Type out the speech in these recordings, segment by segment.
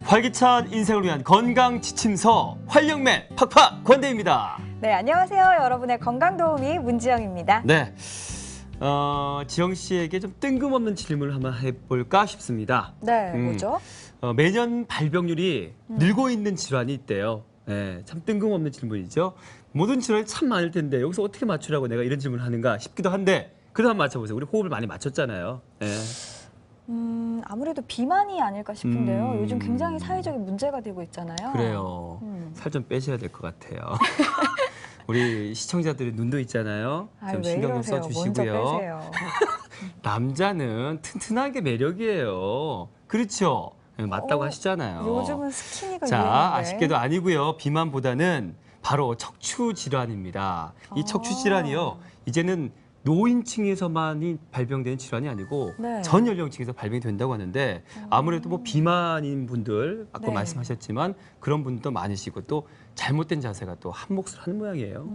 활기찬 인생을 위한 건강 지침서 활력맨 팍팍 권대입니다. 네, 안녕하세요. 여러분의 건강 도우미 문지영입니다. 네, 지영 씨에게 좀 뜬금없는 질문을 한번 해볼까 싶습니다. 네, 뭐죠? 매년 발병률이 늘고 있는 질환이 있대요. 네, 참 뜬금없는 질문이죠. 모든 질환이 참 많을 텐데 여기서 어떻게 맞추라고 내가 이런 질문을 하는가 싶기도 한데 그래도 한번 맞춰보세요. 우리 호흡을 많이 맞췄잖아요. 네. 아무래도 비만이 아닐까 싶은데요. 요즘 굉장히 사회적인 문제가 되고 있잖아요. 그래요. 살 좀 빼셔야 될 것 같아요. 우리 시청자들의 눈도 있잖아요. 좀 신경 좀 써주시고요. 먼저 빼세요. 남자는 튼튼한 게 매력이에요. 그렇죠? 네, 맞다고 하시잖아요. 요즘은 스키니가 자, 유행인데. 아쉽게도 아니고요. 비만보다는 바로 척추 질환입니다. 이 척추 질환이요. 이제는 노인층에서만이 발병되는 질환이 아니고 네. 전 연령층에서 발병이 된다고 하는데 아무래도 뭐 비만인 분들 아까 네. 말씀하셨지만 그런 분들도 많으시고 또 잘못된 자세가 또 한 몫을 하는 모양이에요.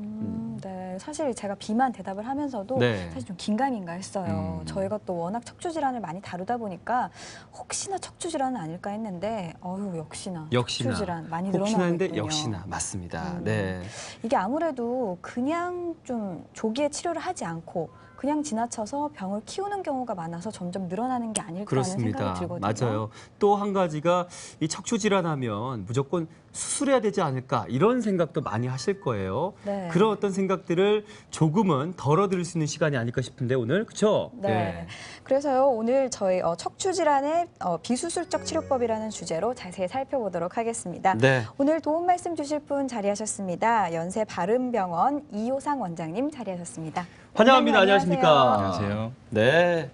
네, 사실 제가 비만 대답을 하면서도 네. 사실 좀 긴가민가 했어요. 저희가 또 워낙 척추 질환을 많이 다루다 보니까 혹시나 척추 질환은 아닐까 했는데 역시나 척추 질환 많이 늘어나고 혹시나 했는데 있군요. 역시나 맞습니다. 네. 이게 아무래도 그냥 좀 조기에 치료를 하지 않고 그냥 지나쳐서 병을 키우는 경우가 많아서 점점 늘어나는 게 아닐까 하는 그렇습니다. 생각이 들거든요. 맞아요. 또 한 가지가 이 척추 질환하면 무조건 수술해야 되지 않을까 이런 생각도 많이 하실 거예요. 네. 그런 어떤 생각들을 조금은 덜어드릴 수 있는 시간이 아닐까 싶은데 오늘 그렇죠? 네. 그래서요 오늘 저희 척추 질환의 비수술적 치료법이라는 주제로 자세히 살펴보도록 하겠습니다. 네. 오늘 도움 말씀 주실 분 자리하셨습니다. 연세 바른병원 이효상 원장님 자리하셨습니다. 환영합니다. 원장님, 안녕하십니까? 안녕하세요. 네.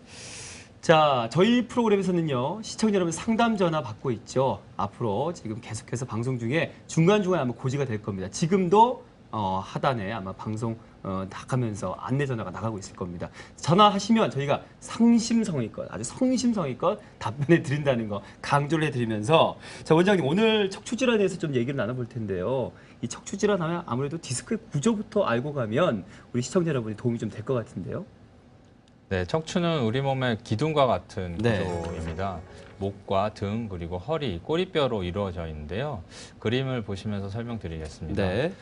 자, 저희 프로그램에서는요, 시청자 여러분 상담 전화 받고 있죠. 앞으로 지금 계속해서 방송 중에 중간중간에 아마 고지가 될 겁니다. 지금도 하단에 아마 방송 나가면서 안내 전화가 나가고 있을 겁니다. 전화하시면 저희가 상심성의껏, 아주 성심성의껏 답변해 드린다는 거 강조를 해드리면서 자, 원장님 오늘 척추 질환에 대해서 좀 얘기를 나눠볼 텐데요. 이 척추 질환 하면 아무래도 디스크의 구조부터 알고 가면 우리 시청자 여러분이 도움이 좀 될 것 같은데요. 네, 척추는 우리 몸의 기둥과 같은 네. 구조입니다. 목과 등 그리고 허리, 꼬리뼈로 이루어져 있는데요. 그림을 보시면서 설명드리겠습니다. 네.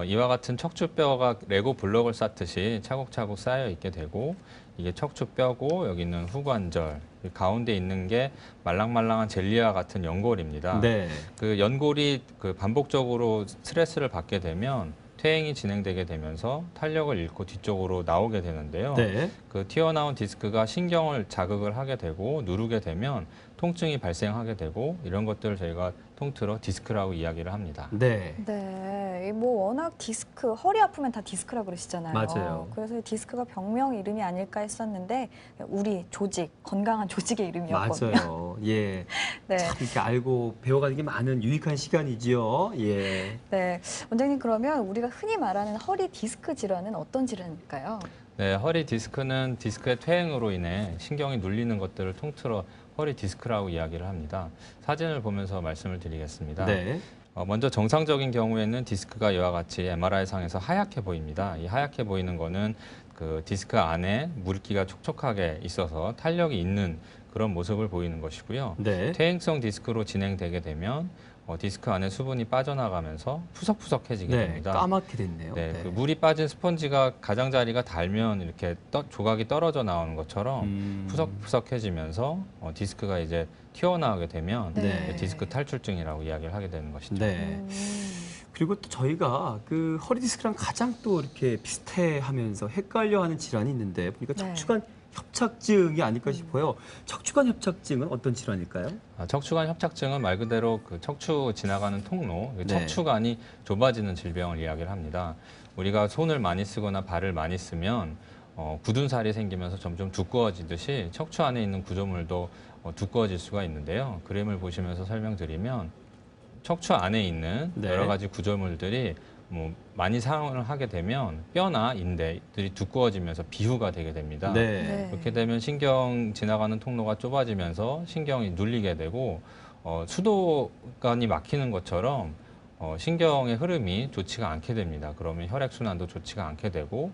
이와 같은 척추뼈가 레고 블록을 쌓듯이 차곡차곡 쌓여 있게 되고 이게 척추뼈고 여기 있는 후관절, 가운데 있는 게 말랑말랑한 젤리와 같은 연골입니다. 네. 그 연골이 반복적으로 스트레스를 받게 되면 퇴행이 진행되게 되면서 탄력을 잃고 뒤쪽으로 나오게 되는데요. 네. 그 튀어나온 디스크가 신경을 자극을 하게 되고 누르게 되면 통증이 발생하게 되고 이런 것들을 저희가 통틀어 디스크라고 이야기를 합니다. 네. 네, 뭐 워낙 디스크, 허리 아프면 다 디스크라고 그러시잖아요. 맞아요. 그래서 디스크가 병명 이름이 아닐까 했었는데 우리 조직, 건강한 조직의 이름이었거든요. 맞아요. 예. 네. 참 이렇게 알고 배워가는 게 많은 유익한 시간이지요. 예. 네, 원장님 그러면 우리가 흔히 말하는 허리 디스크 질환은 어떤 질환일까요? 네, 허리 디스크는 디스크의 퇴행으로 인해 신경이 눌리는 것들을 통틀어 허리 디스크라고 이야기를 합니다. 사진을 보면서 말씀을 드리겠습니다. 네. 먼저 정상적인 경우에는 디스크가 이와 같이 MRI상에서 하얗게 보입니다. 이 하얗게 보이는 거는 그 디스크 안에 물기가 촉촉하게 있어서 탄력이 있는 그런 모습을 보이는 것이고요. 네. 퇴행성 디스크로 진행되게 되면 디스크 안에 수분이 빠져나가면서 푸석푸석해지게 네. 됩니다. 까맣게 됐네요. 네, 네. 그 물이 빠진 스펀지가 가장자리가 닳으면 이렇게 조각이 떨어져 나오는 것처럼 푸석푸석해지면서 디스크가 이제 튀어나오게 되면 네. 디스크 탈출증이라고 이야기를 하게 되는 것이죠. 네. 그리고 또 저희가 그 허리 디스크랑 가장 또 이렇게 비슷해하면서 헷갈려하는 질환이 있는데 보니까 네. 척추관 협착증이 아닐까 싶어요. 척추관 협착증은 어떤 질환일까요? 척추관 협착증은 말 그대로 그 척추 지나가는 통로, 척추관이 좁아지는 질병을 이야기를 합니다. 우리가 손을 많이 쓰거나 발을 많이 쓰면 굳은 살이 생기면서 점점 두꺼워지듯이 척추 안에 있는 구조물도 두꺼워질 수가 있는데요. 그림을 보시면서 설명드리면 척추 안에 있는 네. 여러 가지 구조물들이 많이 사용을 하게 되면 뼈나 인대들이 두꺼워지면서 비후가 되게 됩니다. 네. 그렇게 되면 신경 지나가는 통로가 좁아지면서 신경이 눌리게 되고 수도관이 막히는 것처럼 신경의 흐름이 좋지가 않게 됩니다. 그러면 혈액순환도 좋지가 않게 되고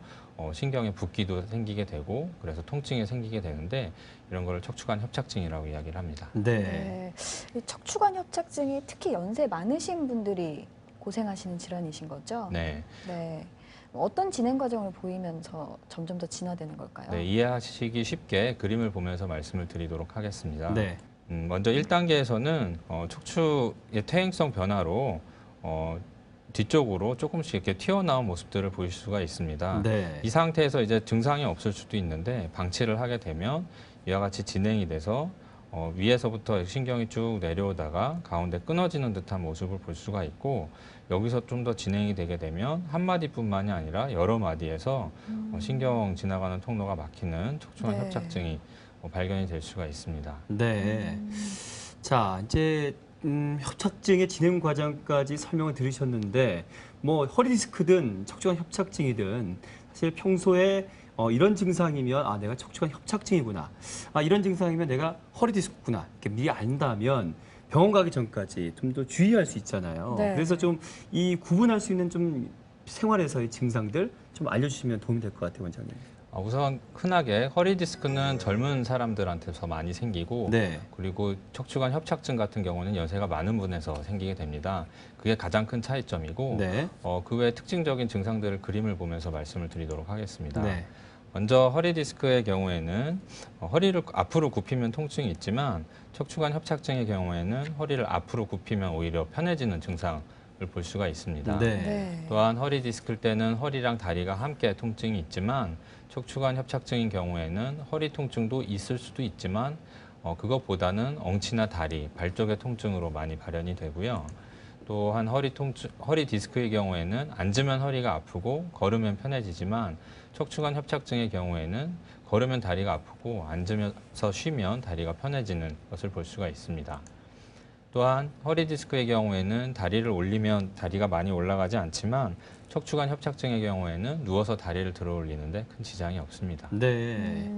신경에 붓기도 생기게 되고 그래서 통증이 생기게 되는데 이런 걸 척추관 협착증이라고 이야기를 합니다. 네. 이 척추관 협착증이 특히 연세 많으신 분들이 고생하시는 질환이신 거죠? 네. 네. 어떤 진행 과정을 보이면서 점점 더 진화되는 걸까요? 네, 이해하시기 쉽게 그림을 보면서 말씀을 드리도록 하겠습니다. 네. 먼저 1단계에서는 척추의 퇴행성 변화로 뒤쪽으로 조금씩 이렇게 튀어나온 모습들을 보실 수가 있습니다. 네. 이 상태에서 이제 증상이 없을 수도 있는데 방치를 하게 되면 이와 같이 진행이 돼서 위에서부터 신경이 쭉 내려오다가 가운데 끊어지는 듯한 모습을 볼 수가 있고 여기서 좀 더 진행이 되게 되면 한 마디뿐만이 아니라 여러 마디에서 신경 지나가는 통로가 막히는 척추관 네. 협착증이 발견이 될 수가 있습니다. 네. 자, 이제 협착증의 진행 과정까지 설명을 들으셨는데 뭐 허리 디스크든 척추관 협착증이든 사실 평소에 이런 증상이면 아 내가 척추관 협착증이구나. 아 이런 증상이면 내가 허리 디스크구나. 이렇게 미리 안다면 병원 가기 전까지 좀 더 주의할 수 있잖아요. 네. 그래서 좀 이 구분할 수 있는 좀 생활에서의 증상들 좀 알려주시면 도움이 될 것 같아요, 원장님. 우선 흔하게 허리 디스크는 젊은 사람들한테서 많이 생기고 네. 그리고 척추관 협착증 같은 경우는 연세가 많은 분에서 생기게 됩니다. 그게 가장 큰 차이점이고 네. 그 외 특징적인 증상들을 그림을 보면서 말씀을 드리도록 하겠습니다. 네. 먼저 허리 디스크의 경우에는 허리를 앞으로 굽히면 통증이 있지만 척추관 협착증의 경우에는 허리를 앞으로 굽히면 오히려 편해지는 증상을 볼 수가 있습니다. 네. 네. 또한 허리 디스크일 때는 허리랑 다리가 함께 통증이 있지만 척추관 협착증인 경우에는 허리 통증도 있을 수도 있지만 그것보다는 엉치나 다리, 발 쪽의 통증으로 많이 발현이 되고요. 또한 허리 디스크의 경우에는 앉으면 허리가 아프고 걸으면 편해지지만 척추관 협착증의 경우에는 걸으면 다리가 아프고 앉으면서 쉬면 다리가 편해지는 것을 볼 수가 있습니다. 또한 허리 디스크의 경우에는 다리를 올리면 다리가 많이 올라가지 않지만 척추관 협착증의 경우에는 누워서 다리를 들어 올리는데 큰 지장이 없습니다. 네.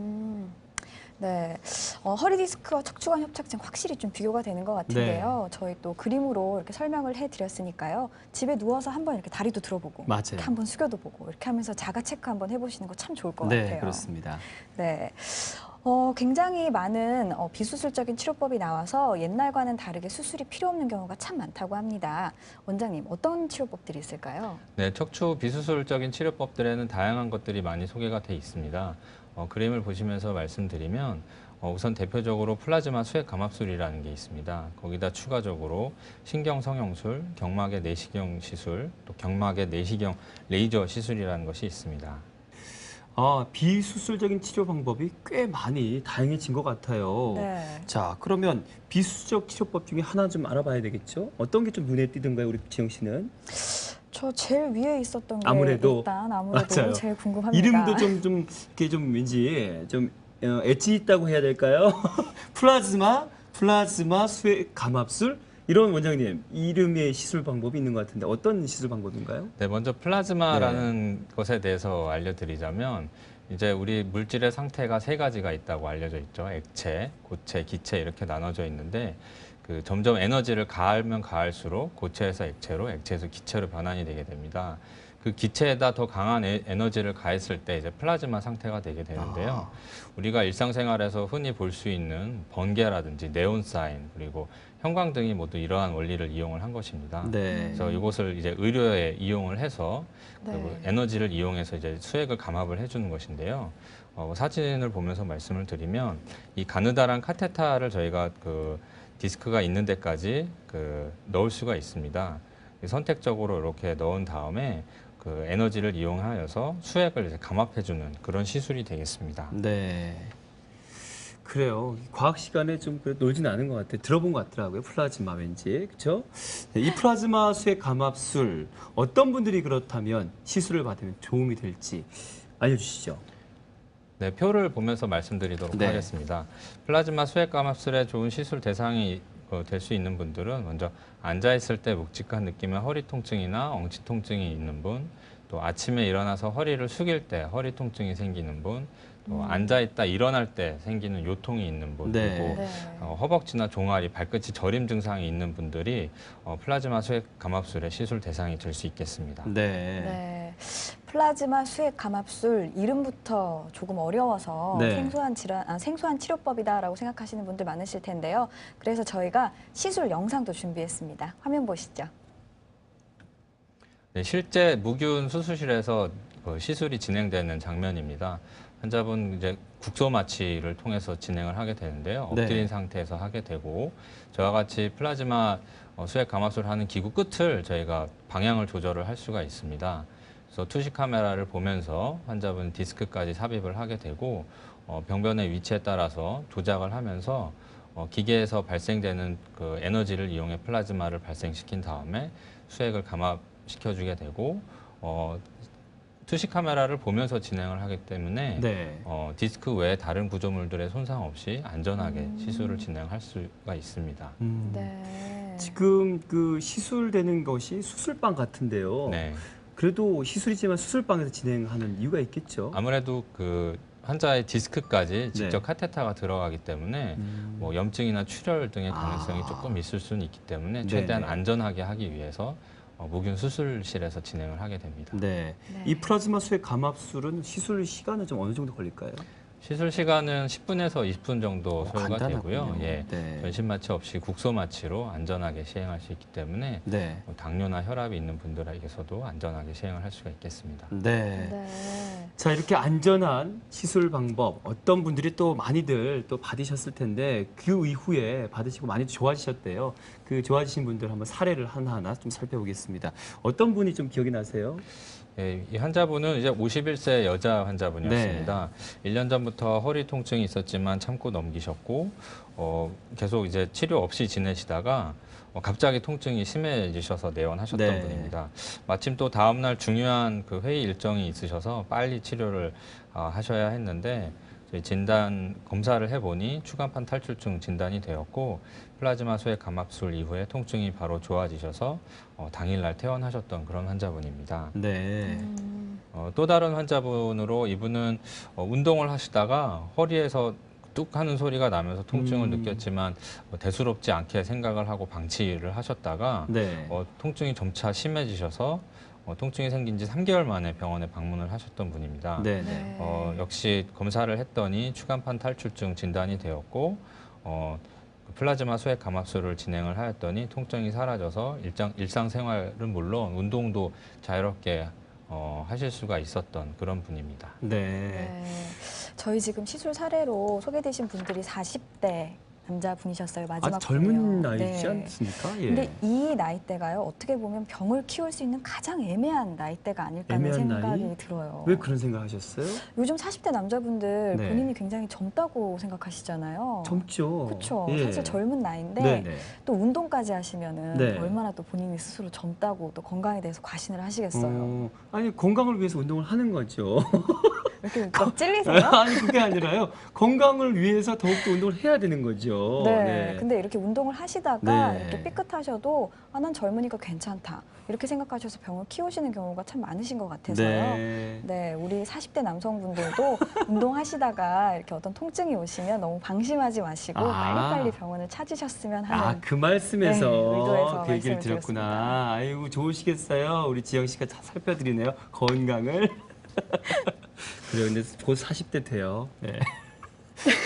네, 허리 디스크와 척추관 협착증 확실히 좀 비교가 되는 것 같은데요. 저희 또 그림으로 이렇게 설명을 해드렸으니까요. 집에 누워서 한번 이렇게 다리도 들어보고, 맞아요. 이렇게 한번 숙여도 보고, 이렇게 하면서 자가 체크 한번 해보시는 거 참 좋을 것 네, 같아요. 그렇습니다. 네. 굉장히 많은 비수술적인 치료법이 나와서 옛날과는 다르게 수술이 필요 없는 경우가 참 많다고 합니다. 원장님, 어떤 치료법들이 있을까요? 네, 척추 비수술적인 치료법들에는 다양한 것들이 많이 소개가 돼 있습니다. 그림을 보시면서 말씀드리면 우선 대표적으로 플라즈마 수액 감압술이라는 게 있습니다. 거기다 추가적으로 신경 성형술, 경막의 내시경 시술, 또 경막의 내시경 레이저 시술이라는 것이 있습니다. 비수술적인 치료 방법이 꽤 많이 다양해진 것 같아요. 네. 자, 그러면 비수술적 치료법 중에 하나 좀 알아봐야 되겠죠? 어떤 게 좀 눈에 띄던가요, 우리 지영 씨는? 저 제일 위에 있었던 게 아무래도 아무래도 맞아요. 제일 궁금합니다. 이름도 좀 이렇게 좀 왠지 좀 엣지 있다고 해야 될까요? 플라즈마 수액 감압술 이런 원장님 이름의 시술 방법이 있는 것 같은데 어떤 시술 방법인가요? 네, 먼저 플라즈마라는 것에 대해서 알려드리자면 이제 우리 물질의 상태가 세 가지가 있다고 알려져 있죠. 액체, 고체, 기체 이렇게 나눠져 있는데 점점 에너지를 가하면 가할수록 고체에서 액체로, 액체에서 기체로 변환이 되게 됩니다. 그 기체에다 더 강한 에너지를 가했을 때 이제 플라즈마 상태가 되게 되는데요. 우리가 일상생활에서 흔히 볼 수 있는 번개라든지 네온사인 그리고 형광등이 모두 이러한 원리를 이용을 한 것입니다. 네. 그래서 이것을 이제 의료에 이용을 해서 네. 그 에너지를 이용해서 이제 수액을 감압을 해주는 것인데요. 사진을 보면서 말씀을 드리면 이 가느다란 카테타를 저희가 디스크가 있는 데까지 넣을 수가 있습니다. 선택적으로 이렇게 넣은 다음에 에너지를 이용하여서 수액을 이제 감압해주는 그런 시술이 되겠습니다. 네. 그래요. 과학 시간에 좀 놀진 않은 것 같아요. 들어본 것 같더라고요. 플라즈마 왠지. 그렇죠? 네, 이 플라즈마 수액 감압술 어떤 분들이 그렇다면 시술을 받으면 도움이 될지 알려주시죠. 네, 표를 보면서 말씀드리도록 네. 하겠습니다. 플라즈마 수액 감압술에 좋은 시술 대상이 될 수 있는 분들은 먼저 앉아 있을 때 묵직한 느낌의 허리 통증이나 엉치 통증이 있는 분, 또 아침에 일어나서 허리를 숙일 때 허리 통증이 생기는 분, 또 앉아있다 일어날 때 생기는 요통이 있는 분, 네. 그리고 네. 허벅지나 종아리, 발끝이 저림 증상이 있는 분들이 플라즈마 수액 감압술의 시술 대상이 될 수 있겠습니다. 네. 네. 플라즈마 수액 감압술 이름부터 조금 어려워서 네. 생소한 치료법이다라고 생각하시는 분들 많으실 텐데요. 그래서 저희가 시술 영상도 준비했습니다. 화면 보시죠. 네, 실제 무균 수술실에서 시술이 진행되는 장면입니다. 환자분 이제 국소 마취를 통해서 진행을 하게 되는데요. 네. 엎드린 상태에서 하게 되고 저와 같이 플라즈마 수액 감압술을 하는 기구 끝을 저희가 방향을 조절을 할 수가 있습니다. 그래서 투시 카메라를 보면서 환자분 디스크까지 삽입을 하게 되고 병변의 위치에 따라서 조작을 하면서 기계에서 발생되는 그 에너지를 이용해 플라즈마를 발생시킨 다음에 수액을 감압시켜주게 되고 투시 카메라를 보면서 진행을 하기 때문에 네. 디스크 외에 다른 구조물들의 손상 없이 안전하게 시술을 진행할 수가 있습니다. 네. 지금 그 시술되는 것이 수술방 같은데요. 네. 그래도 시술이지만 수술방에서 진행하는 이유가 있겠죠. 아무래도 그 환자의 디스크까지 직접 네. 카테터가 들어가기 때문에 뭐 염증이나 출혈 등의 가능성이 조금 있을 수는 있기 때문에 최대한 네네. 안전하게 하기 위해서 무균 수술실에서 진행을 하게 됩니다. 네. 네. 이 플라즈마 수액 감압술은 시술 시간은 좀 어느 정도 걸릴까요? 시술 시간은 10분에서 20분 정도 소요가 간단하군요. 되고요. 예. 네. 전신 마취 없이 국소 마취로 안전하게 시행할 수 있기 때문에 네. 당뇨나 혈압이 있는 분들에게서도 안전하게 시행을 할 수가 있겠습니다. 네. 네. 자, 이렇게 안전한 시술 방법 어떤 분들이 또 많이들 또 받으셨을 텐데 그 이후에 받으시고 많이 좋아지셨대요. 그 좋아지신 분들 한번 사례를 하나하나 좀 살펴보겠습니다. 어떤 분이 좀 기억이 나세요? 예, 이 환자분은 이제 51세 여자 환자분이었습니다. 네. 1년 전부터 허리 통증이 있었지만 참고 넘기셨고 계속 이제 치료 없이 지내시다가 갑자기 통증이 심해지셔서 내원하셨던 네. 분입니다. 마침 또 다음 날 중요한 그 회의 일정이 있으셔서 빨리 치료를 하셔야 했는데 저희 진단 검사를 해보니 추간판 탈출증 진단이 되었고 플라즈마 수액 감압술 이후에 통증이 바로 좋아지셔서 당일날 퇴원하셨던 그런 환자분입니다. 네. 또 다른 환자분으로 이분은 운동을 하시다가 허리에서 뚝 하는 소리가 나면서 통증을 느꼈지만 대수롭지 않게 생각을 하고 방치를 하셨다가 네. 통증이 점차 심해지셔서 통증이 생긴 지 3개월 만에 병원에 방문을 하셨던 분입니다. 네. 네. 네. 역시 검사를 했더니 추간판 탈출증 진단이 되었고 플라즈마 수액 감압술을 진행을 하였더니 통증이 사라져서 일상생활은 물론 운동도 자유롭게 하실 수가 있었던 그런 분입니다. 네. 네. 저희 지금 시술 사례로 소개되신 분들이 40대 남자분이셨어요. 마지막 아주 젊은 분이요. 나이지 네. 않습니까? 예. 근데 이 나이대가요, 어떻게 보면 병을 키울 수 있는 가장 애매한 나이대가 아닐까 하는 애매한 생각이 나이? 들어요. 왜 그런 생각하셨어요? 요즘 40대 남자분들 네. 본인이 굉장히 젊다고 생각하시잖아요. 젊죠. 그렇죠. 예. 사실 젊은 나이인데 네네. 또 운동까지 하시면은 네. 얼마나 또 본인이 스스로 젊다고 또 건강에 대해서 과신을 하시겠어요. 아니 건강을 위해서 운동을 하는 거죠. 이렇게 막 찔리세요? 아니 그게 아니라요. 건강을 위해서 더욱더 운동을 해야 되는 거죠. 네. 근데 이렇게 운동을 하시다가 네. 이렇게 삐끗하셔도 난 젊으니까 괜찮다. 이렇게 생각하셔서 병을 키우시는 경우가 참 많으신 것 같아서요. 네. 네, 우리 40대 남성분들도 운동하시다가 이렇게 어떤 통증이 오시면 너무 방심하지 마시고 아. 빨리빨리 병원을 찾으셨으면 하는 아, 그 말씀에서 네, 의도에서 그 얘기를 말씀을 드렸구나. 아이고, 좋으시겠어요. 우리 지영 씨가 다 살펴드리네요. 건강을. 그래요. 근데 곧 40대 돼요. 네.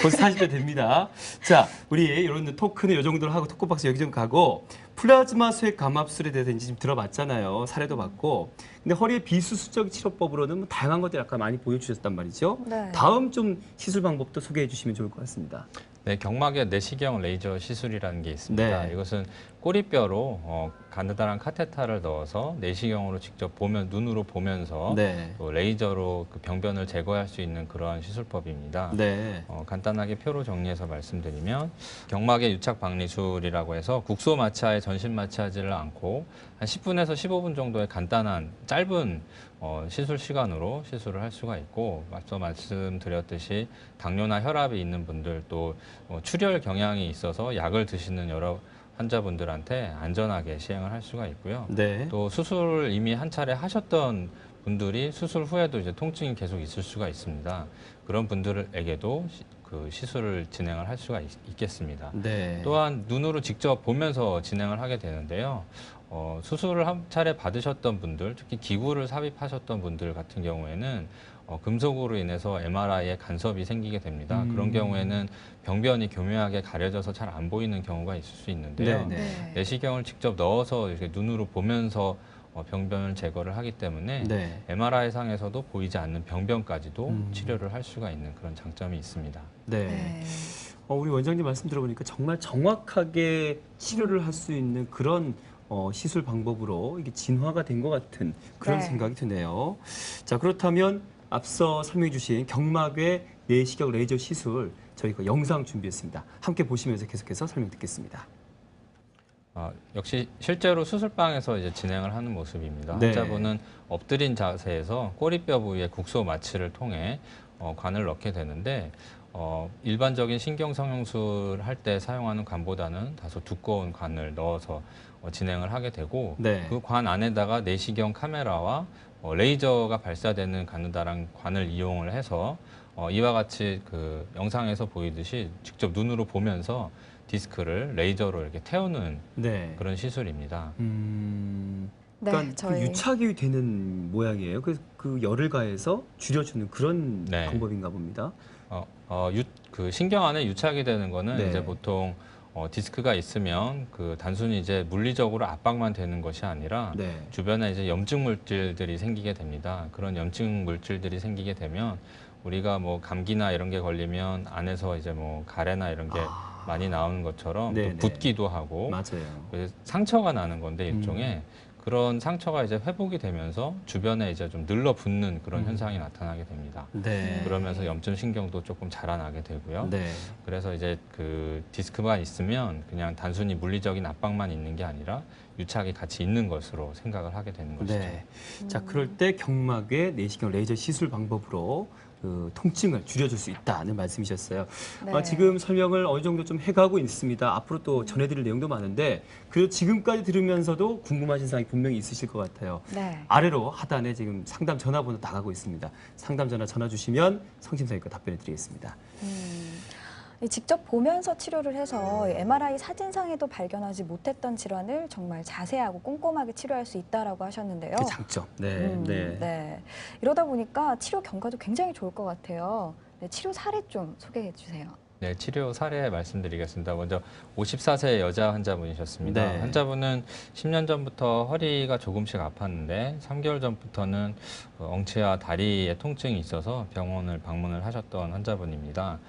곧 40대 됩니다. 자, 우리 이런 토크는 이 정도로 하고 토크박스 여기 좀 가고 플라즈마 수액 감압술에 대해서 이제 좀 들어봤잖아요. 사례도 봤고. 근데 허리의 비수술적 치료법으로는 뭐 다양한 것들 아까 많이 보여주셨단 말이죠. 네. 다음 좀 시술 방법도 소개해 주시면 좋을 것 같습니다. 네, 경막의 내시경 레이저 시술이라는 게 있습니다. 네. 이것은 꼬리뼈로 가느다란 카테타를 넣어서 내시경으로 직접 눈으로 보면서 네. 또 레이저로 그 병변을 제거할 수 있는 그러한 시술법입니다. 네. 간단하게 표로 정리해서 말씀드리면 경막의 유착 박리술이라고 해서 국소 마취하에 전신 마취하지를 않고 한 10분에서 15분 정도의 간단한 짧은 시술 시간으로 시술을 할 수가 있고 앞서 말씀드렸듯이 당뇨나 혈압이 있는 분들 또 출혈 경향이 있어서 약을 드시는 여러 환자분들한테 안전하게 시행을 할 수가 있고요. 네. 또 수술을 이미 한 차례 하셨던 분들이 수술 후에도 이제 통증이 계속 있을 수가 있습니다. 그런 분들에게도 그 시술을 진행을 할 수가 있겠습니다. 네. 또한 눈으로 직접 보면서 진행을 하게 되는데요. 수술을 한 차례 받으셨던 분들, 특히 기구를 삽입하셨던 분들 같은 경우에는 금속으로 인해서 MRI에 간섭이 생기게 됩니다. 그런 경우에는 병변이 교묘하게 가려져서 잘 안 보이는 경우가 있을 수 있는데요. 네, 네. 내시경을 직접 넣어서 이렇게 눈으로 보면서 병변을 제거를 하기 때문에 네. MRI 상에서도 보이지 않는 병변까지도 음. 치료를 할 수가 있는 그런 장점이 있습니다. 네. 네. 우리 원장님 말씀 들어보니까 정말 정확하게 치료를 할 수 있는 그런 시술 방법으로 이게 진화가 된 것 같은 그런 네. 생각이 드네요. 자, 그렇다면 앞서 설명해 주신 경막외 내시경 레이저 시술 저희가 영상 준비했습니다. 함께 보시면서 계속해서 설명 듣겠습니다. 역시 실제로 수술방에서 이제 진행을 하는 모습입니다. 네. 환자분은 엎드린 자세에서 꼬리뼈 부위에 국소 마취를 통해 관을 넣게 되는데 일반적인 신경성형술 할 때 사용하는 관보다는 다소 두꺼운 관을 넣어서 진행을 하게 되고 네. 그 관 안에다가 내시경 카메라와 레이저가 발사되는 가느다란 관을 이용을 해서 이와 같이 그 영상에서 보이듯이 직접 눈으로 보면서 디스크를 레이저로 이렇게 태우는 네. 그런 시술입니다. 네, 그러니까 그 저희 유착이 되는 모양이에요. 그래서 그 열을 가해서 줄여주는 그런 네. 방법인가 봅니다. 그 신경 안에 유착이 되는 거는 네. 이제 보통 디스크가 있으면 그 단순히 이제 물리적으로 압박만 되는 것이 아니라 네. 주변에 이제 염증 물질들이 생기게 됩니다. 그런 염증 물질들이 생기게 되면 우리가 뭐 감기나 이런 게 걸리면 안에서 이제 뭐 가래나 이런 게 많이 나오는 것처럼 네, 또 네. 붓기도 하고 맞아요. 그래서 상처가 나는 건데 일종의 그런 상처가 이제 회복이 되면서 주변에 이제 좀 늘러붙는 그런 현상이 나타나게 됩니다. 네. 그러면서 염증 신경도 조금 자라나게 되고요. 네. 그래서 이제 그 디스크만 있으면 그냥 단순히 물리적인 압박만 있는 게 아니라 유착이 같이 있는 것으로 생각을 하게 되는 것이죠. 네. 자, 그럴 때 경막의 내시경 레이저 시술 방법으로 그 통증을 줄여줄 수 있다는 말씀이셨어요. 네. 지금 설명을 어느 정도 좀 해가고 있습니다. 앞으로 또 전해드릴 내용도 많은데 그래도 지금까지 들으면서도 궁금하신 사항이 분명히 있으실 것 같아요. 네. 아래로 하단에 지금 상담 전화번호 나가고 있습니다. 상담 전화 주시면 성심성의과 답변해 드리겠습니다. 직접 보면서 치료를 해서 MRI 사진상에도 발견하지 못했던 질환을 정말 자세하고 꼼꼼하게 치료할 수 있다라고 하셨는데요. 그 장점. 네. 네. 네. 이러다 보니까 치료 경과도 굉장히 좋을 것 같아요. 네, 치료 사례 좀 소개해 주세요. 네, 치료 사례 말씀드리겠습니다. 먼저 54세 여자 환자분이셨습니다. 네. 환자분은 10년 전부터 허리가 조금씩 아팠는데 3개월 전부터는 엉치와 다리에 통증이 있어서 병원을 방문을 하셨던 환자분입니다.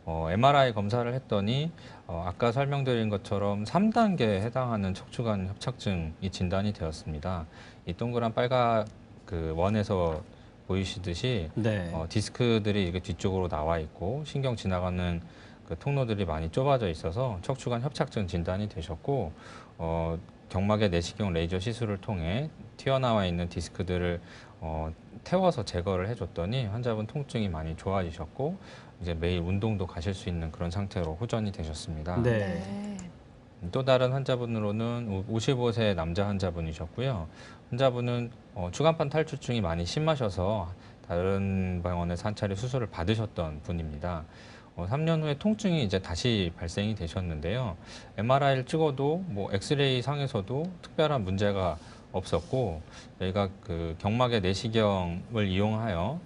MRI 검사를 했더니 아까 설명드린 것처럼 3단계에 해당하는 척추관 협착증이 진단이 되었습니다. 이 동그란 빨간 그 원에서 보이시듯이 네. 디스크들이 이게 뒤쪽으로 나와 있고 신경 지나가는 그 통로들이 많이 좁아져 있어서 척추관 협착증 진단이 되셨고 경막의 내시경 레이저 시술을 통해 튀어나와 있는 디스크들을 태워서 제거를 해줬더니 환자분 통증이 많이 좋아지셨고 이제 매일 운동도 가실 수 있는 그런 상태로 호전이 되셨습니다. 네. 또 다른 환자분으로는 55세 남자 환자분이셨고요. 환자분은 추간판 탈출증이 많이 심하셔서 다른 병원에서 한 차례 수술을 받으셨던 분입니다. 3년 후에 통증이 이제 다시 발생이 되셨는데요. MRI를 찍어도 뭐 엑스레이 상에서도 특별한 문제가 없었고 저희가 그 경막의 내시경을 이용하여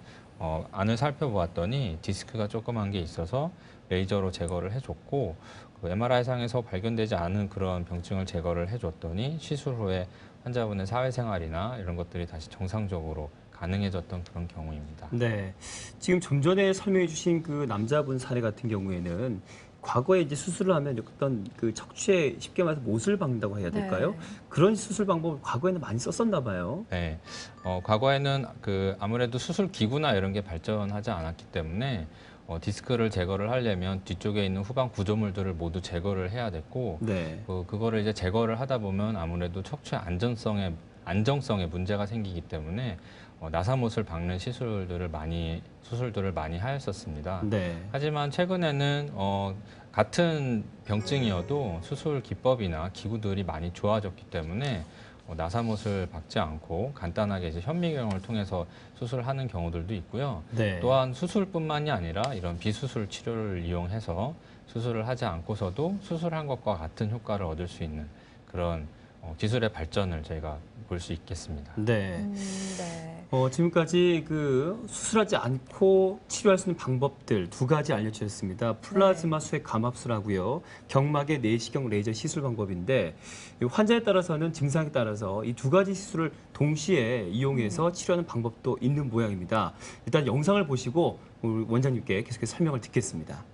안을 살펴보았더니 디스크가 조그만 게 있어서 레이저로 제거를 해줬고 그 MRI 상에서 발견되지 않은 그런 병증을 제거를 해줬더니 시술 후에 환자분의 사회생활이나 이런 것들이 다시 정상적으로 가능해졌던 그런 경우입니다. 네. 지금 좀 전에 설명해 주신 그 남자분 사례 같은 경우에는 과거에 이제 수술을 하면 어떤 그 척추에 쉽게 말해서 못을 박는다고 해야 될까요? 네. 그런 수술 방법을 과거에는 많이 썼었나 봐요. 네, 과거에는 그 아무래도 수술 기구나 이런 게 발전하지 않았기 때문에 디스크를 제거를 하려면 뒤쪽에 있는 후방 구조물들을 모두 제거를 해야 됐고 네. 그거를 이제 제거를 하다 보면 아무래도 척추의 안정성에 문제가 생기기 때문에 나사못을 박는 수술들을 많이 하였었습니다. 네. 하지만 최근에는 같은 병증이어도 수술 기법이나 기구들이 많이 좋아졌기 때문에 나사못을 박지 않고 간단하게 이제 현미경을 통해서 수술하는 경우들도 있고요. 네. 또한 수술뿐만이 아니라 이런 비수술 치료를 이용해서 수술을 하지 않고서도 수술한 것과 같은 효과를 얻을 수 있는 그런 기술의 발전을 저희가 볼 수 있겠습니다. 네. 네. 지금까지 그 수술하지 않고 치료할 수 있는 방법들 두 가지 알려주셨습니다. 플라즈마 수액 감압술하고요, 경막의 내시경 레이저 시술 방법인데 이 환자에 따라서는 증상에 따라서 이 두 가지 시술을 동시에 이용해서 치료하는 방법도 있는 모양입니다. 일단 영상을 보시고 우리 원장님께 계속해서 설명을 듣겠습니다.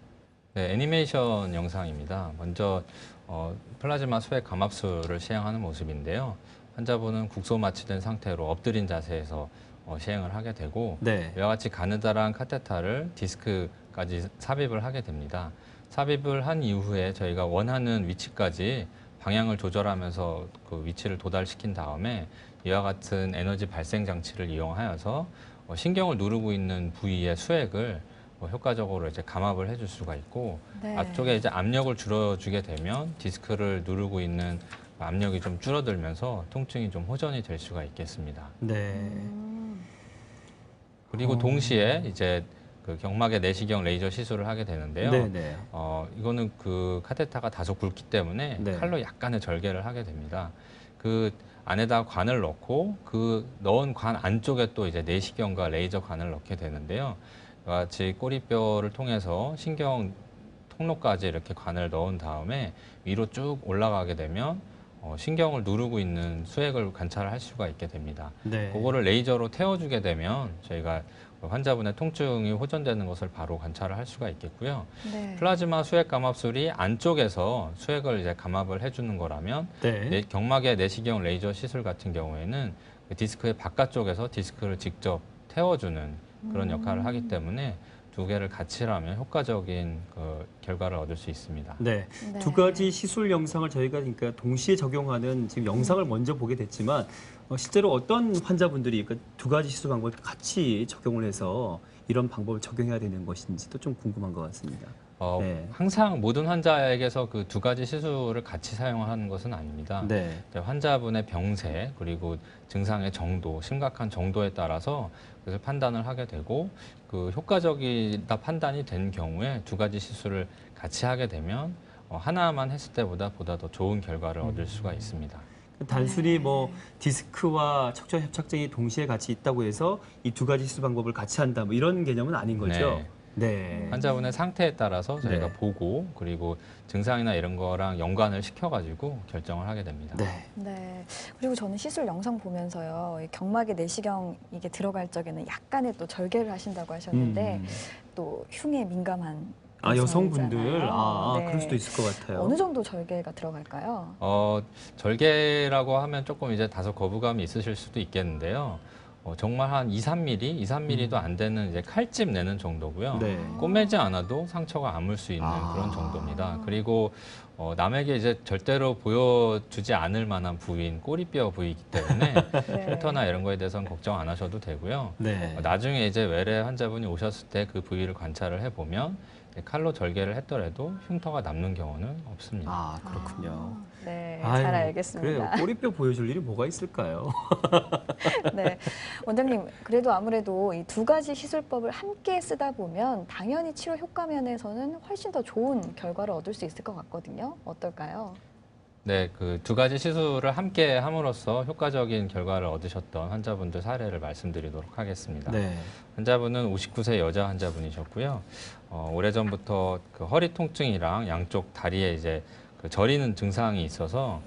네, 애니메이션 영상입니다. 먼저 플라즈마 수액 감압술을 시행하는 모습인데요. 환자분은 국소 마취된 상태로 엎드린 자세에서 시행을 하게 되고 네. 이와 같이 가느다란 카테터를 디스크까지 삽입을 하게 됩니다. 삽입을 한 이후에 저희가 원하는 위치까지 방향을 조절하면서 그 위치를 도달시킨 다음에 이와 같은 에너지 발생 장치를 이용하여서 신경을 누르고 있는 부위의 수액을 효과적으로 이제 감압을 해줄 수가 있고 네. 앞쪽에 이제 압력을 줄여주게 되면 디스크를 누르고 있는 압력이 좀 줄어들면서 통증이 좀 호전이 될 수가 있겠습니다. 네. 그리고 동시에 이제 그 경막의 내시경 레이저 시술을 하게 되는데요. 네네. 이거는 그 카테터가 다소 굵기 때문에 네. 칼로 약간의 절개를 하게 됩니다. 그 안에다 관을 넣고 그 넣은 관 안쪽에 또 이제 내시경과 레이저 관을 넣게 되는데요. 이와 같이 꼬리뼈를 통해서 신경 통로까지 이렇게 관을 넣은 다음에 위로 쭉 올라가게 되면 신경을 누르고 있는 수액을 관찰할 수가 있게 됩니다. 네. 그거를 레이저로 태워주게 되면 저희가 환자분의 통증이 호전되는 것을 바로 관찰을 할 수가 있겠고요. 네. 플라즈마 수액 감압술이 안쪽에서 수액을 이제 감압을 해주는 거라면 네. 경막의 내시경 레이저 시술 같은 경우에는 그 디스크의 바깥쪽에서 디스크를 직접 태워주는 그런 역할을 하기 때문에 두 개를 같이 하면 효과적인 그 결과를 얻을 수 있습니다. 네. 네. 두 가지 시술 영상을 저희가 그러니까 동시에 적용하는 지금 영상을 먼저 보게 됐지만 실제로 어떤 환자분들이 그 두 가지 시술 방법을 같이 적용을 해서 이런 방법을 적용해야 되는 것인지도 좀 궁금한 것 같습니다. 네. 항상 모든 환자에게서 그 두 가지 시술을 같이 사용하는 것은 아닙니다. 네. 환자분의 병세 그리고 증상의 정도, 심각한 정도에 따라서 그것을 판단을 하게 되고 그 효과적이다 판단이 된 경우에 두 가지 시술을 같이 하게 되면 하나만 했을 때보다 더 좋은 결과를 얻을 수가 있습니다. 단순히 뭐 디스크와 척추 협착증이 동시에 같이 있다고 해서 이 두 가지 시술 방법을 같이 한다 뭐 이런 개념은 아닌 거죠. 네. 환자분의 상태에 따라서 저희가 네. 보고 그리고 증상이나 이런 거랑 연관을 시켜가지고 결정을 하게 됩니다. 네. 네. 그리고 저는 시술 영상 보면서요, 이 경막에 내시경 이게 들어갈 적에는 약간의 또 절개를 하신다고 하셨는데 또 흉에 민감한 여성분들 여성이잖아요. 네. 그럴 수도 있을 것 같아요. 어느 정도 절개가 들어갈까요? 절개라고 하면 조금 이제 다소 거부감이 있으실 수도 있겠는데요. 정말 한 2, 3mm도 안 되는 이제 칼집 내는 정도고요. 네. 꼬매지 않아도 상처가 아물 수 있는 그런 정도입니다. 그리고 남에게 이제 절대로 보여주지 않을 만한 부위인 꼬리뼈 부위이기 때문에 네. 흉터나 이런 거에 대해서는 걱정 안 하셔도 되고요. 네. 나중에 이제 외래 환자분이 오셨을 때 그 부위를 관찰을 해보면 칼로 절개를 했더라도 흉터가 남는 경우는 없습니다. 그렇군요. 네, 아유, 잘 알겠습니다. 그래요. 꼬리뼈 보여줄 일이 뭐가 있을까요? 네, 원장님, 그래도 아무래도 이 두 가지 시술법을 함께 쓰다 보면 당연히 치료 효과 면에서는 훨씬 더 좋은 결과를 얻을 수 있을 것 같거든요. 어떨까요? 네, 그 두 가지 시술을 함께 함으로써 효과적인 결과를 얻으셨던 환자분들 사례를 말씀드리도록 하겠습니다. 네. 환자분은 59세 여자 환자분이셨고요. 오래전부터 그 허리 통증이랑 양쪽 다리에 이제 그 저리는 증상이 있어서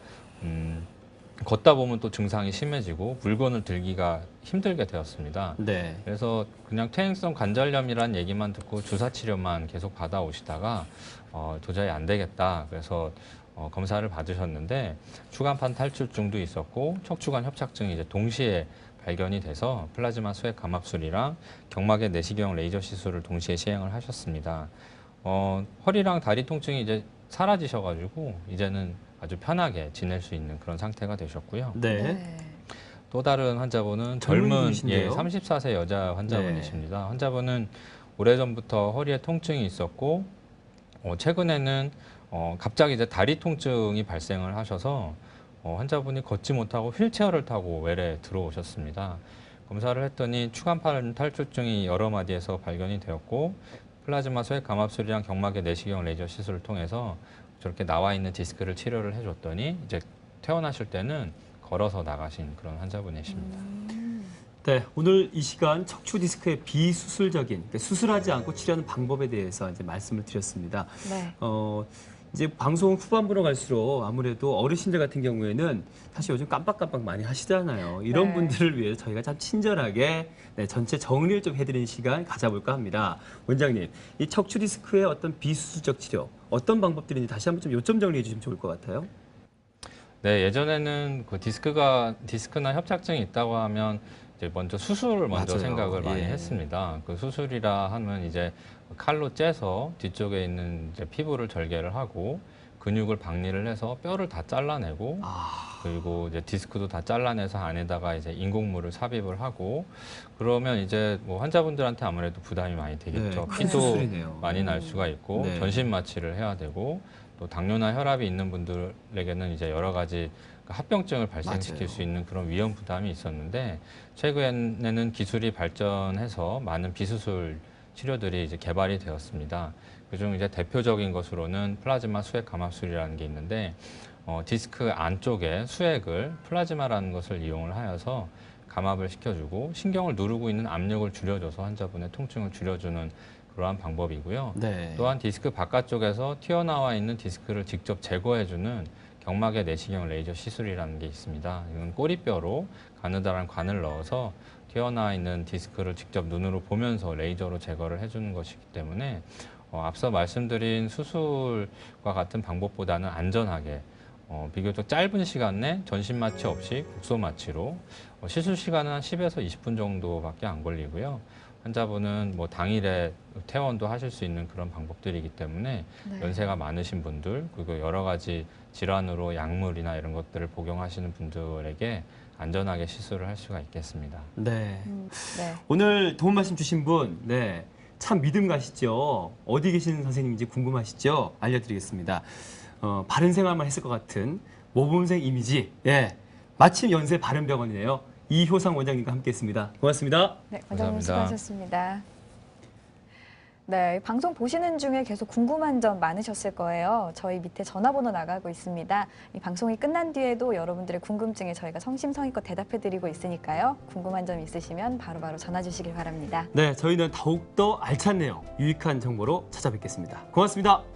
걷다 보면 또 증상이 심해지고 물건을 들기가 힘들게 되었습니다. 네. 그래서 그냥 퇴행성 관절염이라는 얘기만 듣고 주사 치료만 계속 받아오시다가 도저히 안 되겠다. 그래서 검사를 받으셨는데 추간판 탈출증도 있었고 척추관 협착증이 이제 동시에 발견이 돼서 플라즈마 수액 감압술이랑 경막의 내시경 레이저 시술을 동시에 시행을 하셨습니다. 허리랑 다리 통증이 이제 사라지셔가지고 이제는 아주 편하게 지낼 수 있는 그런 상태가 되셨고요. 네. 또 다른 환자분은 젊은 젊은 분이신데요? 34세 여자 환자분이십니다. 환자분은 오래전부터 허리에 통증이 있었고 최근에는 갑자기 이제 다리 통증이 발생을 하셔서 환자분이 걷지 못하고 휠체어를 타고 외래에 들어오셨습니다. 검사를 했더니 추간판 탈출증이 여러 마디에서 발견이 되었고 플라즈마 소액 감압술이랑 경막의 내시경 레이저 시술을 통해서 저렇게 나와 있는 디스크를 치료를 해줬더니 이제 퇴원하실 때는 걸어서 나가신 그런 환자분이십니다. 네, 오늘 이 시간 척추 디스크의 비수술적인, 그러니까 수술하지 않고 치료하는 방법에 대해서 이제 말씀을 드렸습니다. 네. 이제 방송 후반부로 갈수록 아무래도 어르신들 같은 경우에는 사실 요즘 깜빡깜빡 많이 하시잖아요. 이런 네. 분들을 위해서 저희가 참 친절하게 전체 정리를 좀 해드리는 시간 가져볼까 합니다. 원장님, 이 척추 디스크의 어떤 비수술적 치료, 어떤 방법들인지 다시 한번 좀 요점 정리해 주시면 좋을 것 같아요. 네, 예전에는 그 디스크나 협착증이 있다고 하면 이제 먼저 수술을 먼저 맞아요. 생각을 많이 예. 했습니다. 그 수술이라 하면 이제 칼로 째서 뒤쪽에 있는 이제 피부를 절개를 하고 근육을 박리를 해서 뼈를 다 잘라내고 그리고 이제 디스크도 다 잘라내서 안에다가 이제 인공물을 삽입을 하고 그러면 이제 뭐 환자분들한테 아무래도 부담이 많이 되겠죠. 네, 피도 수술이네요. 많이 날 수가 있고 네. 전신 마취를 해야 되고 또 당뇨나 혈압이 있는 분들에게는 이제 여러 가지 합병증을 발생시킬 맞아요. 수 있는 그런 위험 부담이 있었는데 최근에는 기술이 발전해서 많은 비수술 치료들이 이제 개발이 되었습니다. 그중 이제 대표적인 것으로는 플라즈마 수액 감압술이라는 게 있는데 디스크 안쪽에 수액을 플라즈마라는 것을 이용을 하여서 감압을 시켜주고 신경을 누르고 있는 압력을 줄여줘서 환자분의 통증을 줄여주는 그러한 방법이고요. 네. 또한 디스크 바깥쪽에서 튀어나와 있는 디스크를 직접 제거해주는 경막의 내시경 레이저 시술이라는 게 있습니다. 이건 꼬리뼈로 가느다란 관을 넣어서 튀어나와 있는 디스크를 직접 눈으로 보면서 레이저로 제거를 해주는 것이기 때문에 앞서 말씀드린 수술과 같은 방법보다는 안전하게 비교적 짧은 시간 내 전신 마취 없이 국소 마취로 시술 시간은 한 10에서 20분 정도밖에 안 걸리고요. 환자분은 뭐 당일에 퇴원도 하실 수 있는 그런 방법들이기 때문에 네. 연세가 많으신 분들 그리고 여러 가지 질환으로 약물이나 이런 것들을 복용하시는 분들에게 안전하게 시술을 할 수가 있겠습니다. 네. 네. 오늘 도움 말씀 주신 분, 네. 참 믿음 가시죠? 어디 계시는 선생님인지 궁금하시죠? 알려드리겠습니다. 바른 생활만 했을 것 같은 모범생 이미지, 예. 마침 연세 바른병원이네요. 이효상 원장님과 함께했습니다. 고맙습니다. 네, 원장님 감사합니다. 수고하셨습니다. 네, 방송 보시는 중에 계속 궁금한 점 많으셨을 거예요. 저희 밑에 전화번호 나가고 있습니다. 이 방송이 끝난 뒤에도 여러분들의 궁금증에 저희가 성심성의껏 대답해드리고 있으니까요. 궁금한 점 있으시면 바로바로 전화 주시길 바랍니다. 네, 저희는 더욱더 알찬 내용, 유익한 정보로 찾아뵙겠습니다. 고맙습니다.